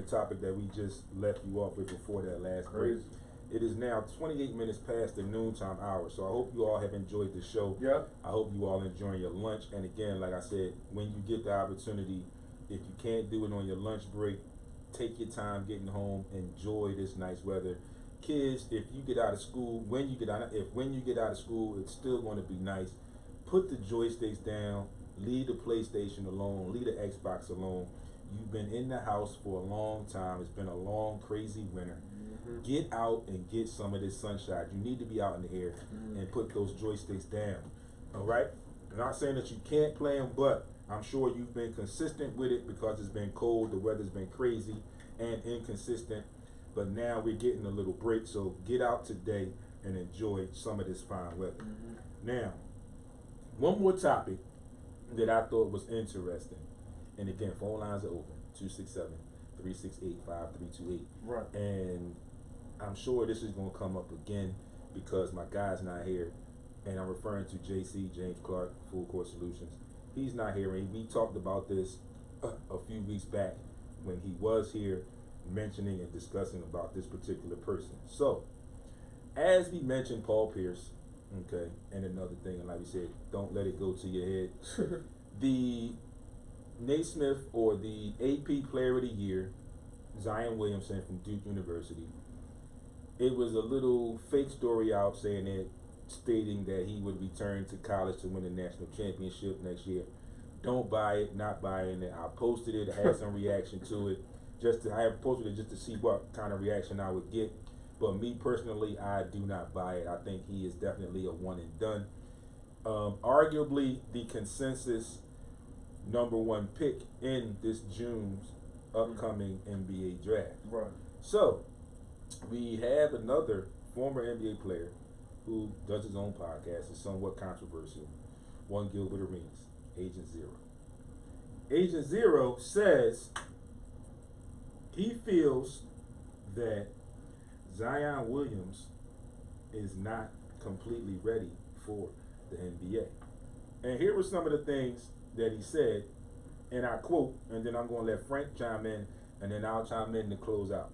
topic that we just left you off with before that last break. Crazy. It is now 28 minutes past the noontime hour, so I hope you all have enjoyed the show. Yeah. I hope you all enjoying your lunch. And again, like I said, when you get the opportunity, if you can't do it on your lunch break, take your time getting home. Enjoy this nice weather. Kids, if you get out of school, when you get out of school, it's still going to be nice. Put the joysticks down. Leave the PlayStation alone. Leave the Xbox alone. You've been in the house for a long time. It's been a long, crazy winter. Mm-hmm. Get out and get some of this sunshine. You need to be out in the air and put those joysticks down. All right? I'm not saying that you can't play them, but I'm sure you've been consistent with it because it's been cold, the weather's been crazy and inconsistent. But now we're getting a little break, so get out today and enjoy some of this fine weather. Mm-hmm. Now, one more topic that I thought was interesting. And again, phone lines are open, 267-368-5328. Right. And I'm sure this is going to come up again because my guy's not here. And I'm referring to JC, James Clark, Full Court Solutions. He's not here. And we talked about this a few weeks back when he was here, mentioning and discussing about this particular person. So, as we mentioned Paul Pierce, okay, and another thing, and like we said, don't let it go to your head. The Naismith, or the AP Player of the Year, Zion Williamson from Duke University, it was a little fake story out saying that, stating that he would return to college to win the national championship next year. Don't buy it, not buying it. I posted it, I had some reaction to it. I have posted it just to see what kind of reaction I would get. But me personally, I do not buy it. I think he is definitely a one and done. Arguably the consensus #1 pick in this June's upcoming NBA draft. Right. So, we have another former NBA player who does his own podcast. It's somewhat controversial. One Gilbert Arenas, Agent Zero. Agent Zero says he feels that Zion Williams is not completely ready for the NBA. And here were some of the things that he said, and I quote, and then I'm going to let Frank chime in, and then I'll chime in to close out.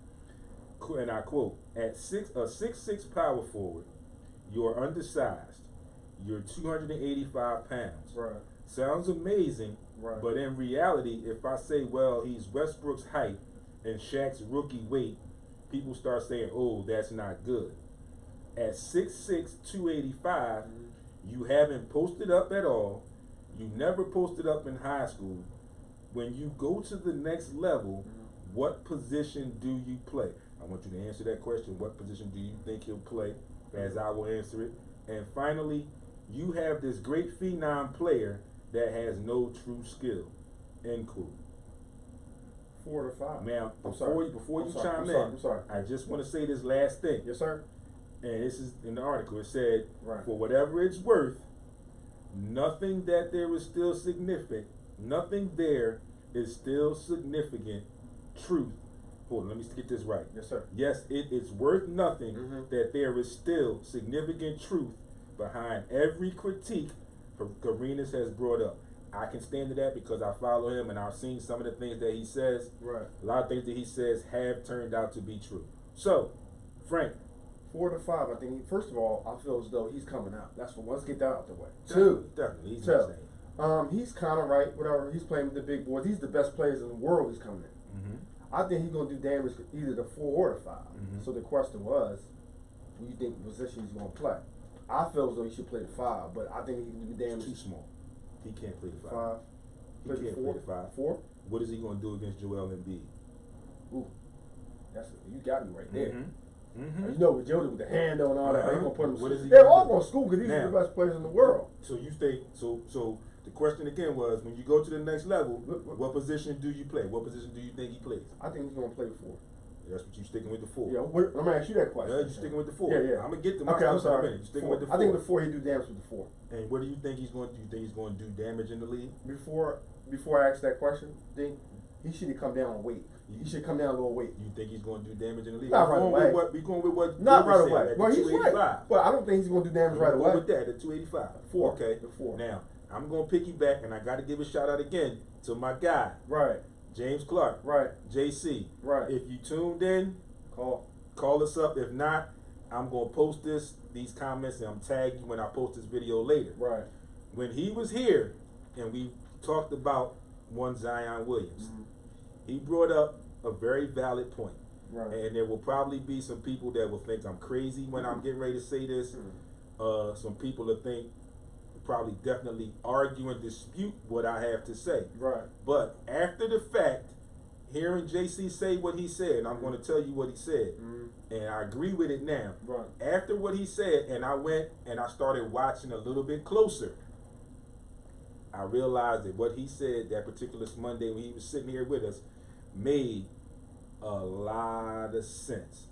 And I quote, a 6'6" power forward, you're undersized, you're 285 pounds. Right. Sounds amazing, Right. but in reality, if I say, well, he's Westbrook's height and Shaq's rookie weight, people start saying, oh, that's not good. At 6'6", 285, you haven't posted up at all. You never posted up in high school. When you go to the next level, what position do you play? I want you to answer that question. What position do you think he'll play? As I will answer it. And finally, you have this great phenom player that has no true skill. End quote. 4 to 5. Now, I'm before you chime in, I'm sorry. I just want to say this last thing. Yes, sir. And this is in the article. It said, Right. for whatever it's worth, nothing that there is still significant, nothing there is still significant truth. Hold on, let me get this right. Yes, sir. Yes, it is worth nothing that there is still significant truth behind every critique Arenas has brought up. I can stand to that because I follow him and I've seen some of the things that he says. Right. A lot of things that he says have turned out to be true. So, Frank. 4 to 5. I think, first of all, I feel as though he's coming out. That's what. Let's get that out the way. Definitely. He's Two. insane. He's kind of right. Whatever. He's playing with the big boys. He's the best players in the world. He's coming in. I think he's going to do damage either the 4 or the 5. So the question was, do you think position he's going to play? I feel as though he should play the 5, but I think he can do damage. Too small. He can't play the 5. 5. He Play the can't 4. play the 5. 4? What is he going to do against Joel Embiid? Ooh, you got me right there. Mm-hmm. You know, with Jody with the hand on all that, he's going to put him. What is he They're gonna all do? going to school because these are Now, the best players in the world. So you think so the question again was, when you go to the next level, what position do you play? What position do you think he plays? I think he's going to play the 4. That's what you're sticking with the 4. Yeah, let me ask you that question. Yeah, you're sticking with the 4. Yeah. I'm gonna get to my Okay, I'm question in a sorry. minute. You're sticking 4. with the 4. I think the 4 he do damage with the 4. And what do you think he's going to do? You think he's going to do damage in the league? Before I ask that question, he should have come down on weight. He should come down a little weight. You think he's going to do damage in the league? Not right away. We're going with what Not right Gilbert away. said at Well, the he's 285. right. But I don't think he's going to do damage right away. With that, at 285. 4. Okay. The 4. Now, I'm going to piggyback, and I got to give a shout out again to my guy, Right. James Clark, Right. JC. Right. If you tuned in, call us up. If not, I'm gonna post these comments, and I'm tagging you when I post this video later. Right. When he was here, and we talked about one Zion Williams, he brought up a very valid point. Right. And there will probably be some people that will think I'm crazy when I'm getting ready to say this. Some people will think, probably definitely argue and dispute what I have to say. Right. But after the fact, hearing JC say what he said, and I'm going to tell you what he said, and I agree with it now. Right. After what he said, and I went and I started watching a little bit closer, I realized that what he said that particular Monday when he was sitting here with us made a lot of sense.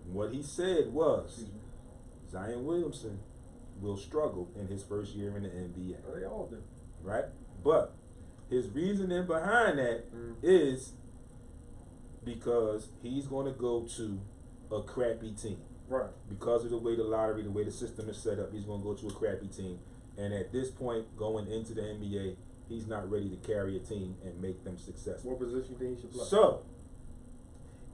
What he said was, Zion Williamson will struggle in his first year in the NBA. They all do. Right? But his reasoning behind that is because he's going to go to a crappy team. Right. Because of the way the lottery, the way the system is set up, he's going to go to a crappy team. And at this point, going into the NBA, he's not ready to carry a team and make them successful. What position do you think he should play? So,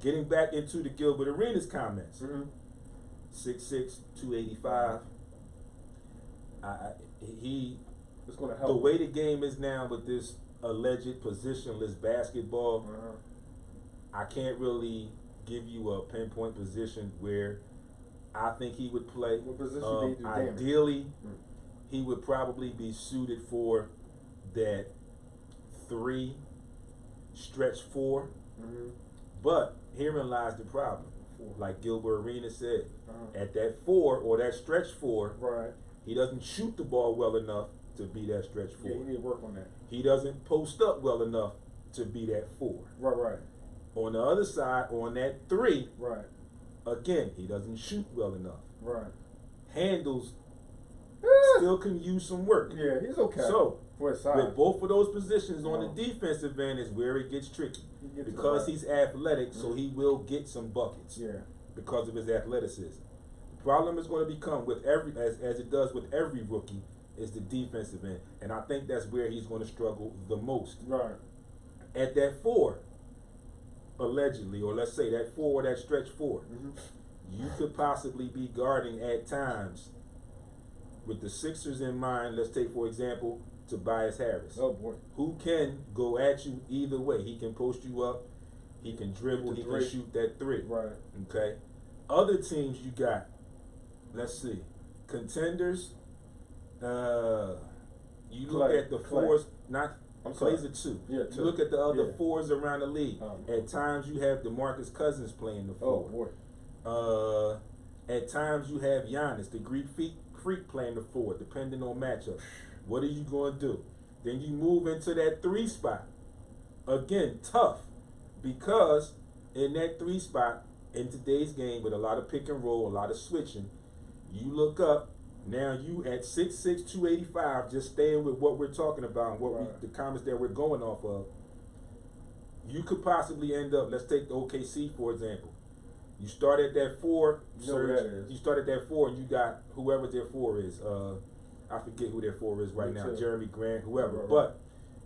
getting back into the Gilbert Arenas comments, 6'6", 285. It's going to help. The way the game is now with this alleged positionless basketball, I can't really give you a pinpoint position where I think he would play. What position do you do damage? Ideally, he would probably be suited for that 3, stretch 4. But herein lies the problem. Like Gilbert Arenas said, at that 4 or that stretch 4, right, he doesn't shoot the ball well enough to be that stretch 4. Yeah, you need to work on that. He doesn't post up well enough to be that 4. Right, right. On the other side, on that 3, right, again, he doesn't shoot well enough. Right. Handles still can use some work. Yeah, he's okay. So, for his side, with both of those positions on the defensive end is where it gets tricky. Because he's athletic, so he will get some buckets. Yeah. Because of his athleticism. The problem is going to become with every, as it does with every rookie, is the defensive end. And I think that's where he's going to struggle the most. Right. At that 4, allegedly, or let's say that 4 or that stretch 4, you could possibly be guarding at times with the Sixers in mind. Let's take, for example, Tobias Harris. Oh boy. Who can go at you either way. He can post you up, he can dribble, he can shoot that 3. Right. Okay. Other teams you got, let's see, contenders. You look at the 4s, not Clay's a 2. Yeah, 2. You look at the other 4s around the league. Oh. At times you have DeMarcus Cousins playing the 4. Oh boy. At times you have Giannis, the Greek freak, playing the 4, depending on matchup. What are you going to do? Then you move into that 3 spot. Again, tough, because in that 3 spot, in today's game, with a lot of pick and roll, a lot of switching, you look up, now you at 6'6", 285, just staying with what we're talking about and what the comments that we're going off of, you could possibly end up, let's take the OKC, for example. You start at that 4, you start at that 4, and you got whoever their 4 is. I forget who their 4 is right now, Jeremy Grant, whoever. Right. But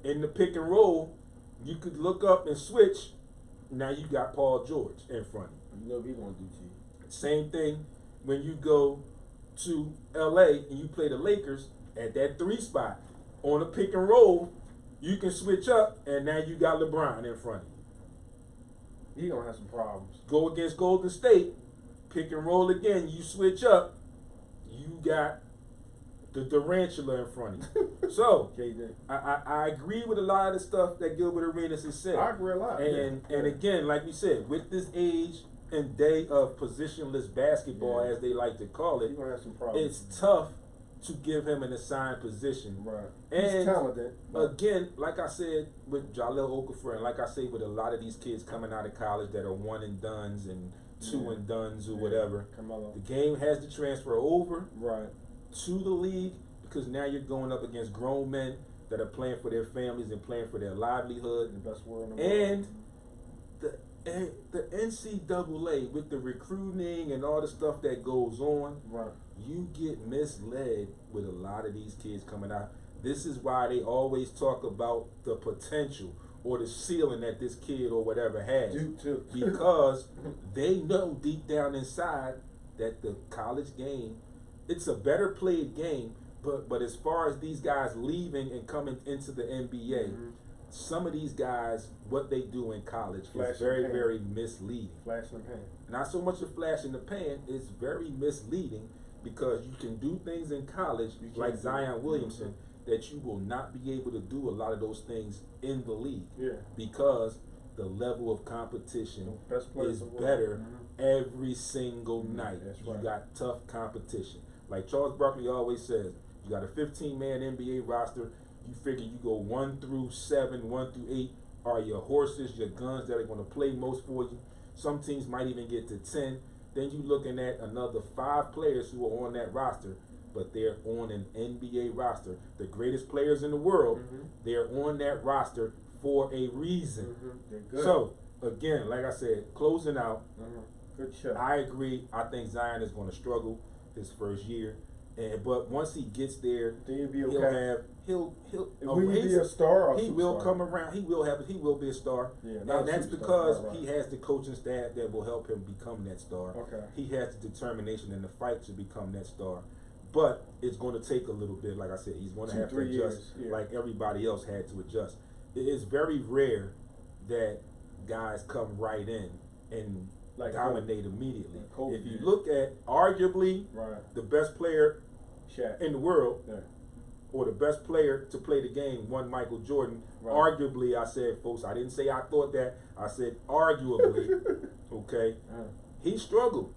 in the pick and roll, you could look up and switch. Now you got Paul George in front of you. You know what he gonna do to you. Same thing when you go to LA and you play the Lakers at that 3 spot. On a pick and roll, you can switch up, and now you got LeBron in front of you. He gonna have some problems. Go against Golden State, pick and roll again, you switch up, you got the Durantula in front of you. So, I agree with a lot of the stuff that Gilbert Arenas has said. I agree a lot. And again, like we said, with this age and day of positionless basketball, as they like to call it, gonna have some problems. It's tough to give him an assigned position. Right. And he's talented. Again, like I said with Jahlil Okafor, and like I say with a lot of these kids coming out of college that are 1 and dones and 2 and dones or whatever, the game has to transfer over to the league, because now you're going up against grown men that are playing for their families and playing for their livelihood. The best world in the world. And the NCAA, with the recruiting and all the stuff that goes on, you get misled with a lot of these kids coming out. This is why they always talk about the potential, or the ceiling that this kid or whatever has. Duke too. Because they know deep down inside that the college game, it's a better played game, but as far as these guys leaving and coming into the NBA, some of these guys, what they do in college is very, very misleading. Flash in the pan. Not so much a flash in the pan, it's very misleading because you can do things in college like Zion Williamson that you will not be able to do a lot of those things in the league. Yeah. Because the level of competition Best players is in the world. better every single night. That's You right. got tough competition. Like Charles Barkley always says, you got a 15-man NBA roster. You figure you go 1 through 7, 1 through 8 are your horses, your guns that are going to play most for you. Some teams might even get to 10. Then you're looking at another 5 players who are on that roster, but they're on an NBA roster. The greatest players in the world, they're on that roster for a reason. They're good. So, again, like I said, closing out, Good shot. I agree. I think Zion is going to struggle his first year, but once he gets there, Then you'll be he'll okay. have he'll Will he be a star or he superstar? will come around. He will be a star. Yeah, not and a that's superstar, because right. he has the coaching staff that will help him become that star. Okay. He has the determination and the fight to become that star. But it's going to take a little bit. Like I said, he's going to have to 2-3 adjust years, like everybody else had to adjust. It is very rare that guys come right in and Like dominate immediately. Like Kobe If you did. look at arguably Right. the best player Shaq. in the world, Yeah. or the best player to play the game, one Michael Jordan. Right. Arguably, I said, folks, I didn't say I thought that. I said arguably. Okay, he struggled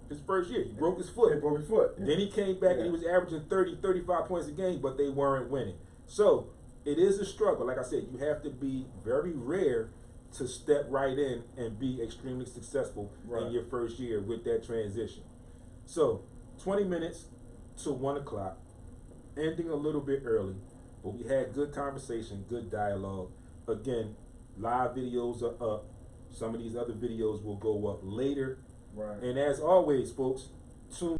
his first year. He broke his foot. He broke his foot. Then he came back and he Yeah. was averaging 30, 35 points a game, but they weren't winning. So it is a struggle. Like I said, you have to be very rare to step right in and be extremely successful Right. in your first year with that transition. So 20 minutes to 1 o'clock, ending a little bit early, but we had good conversation, good dialogue. Again, live videos are up. Some of these other videos will go up later. Right. And as always, folks, tune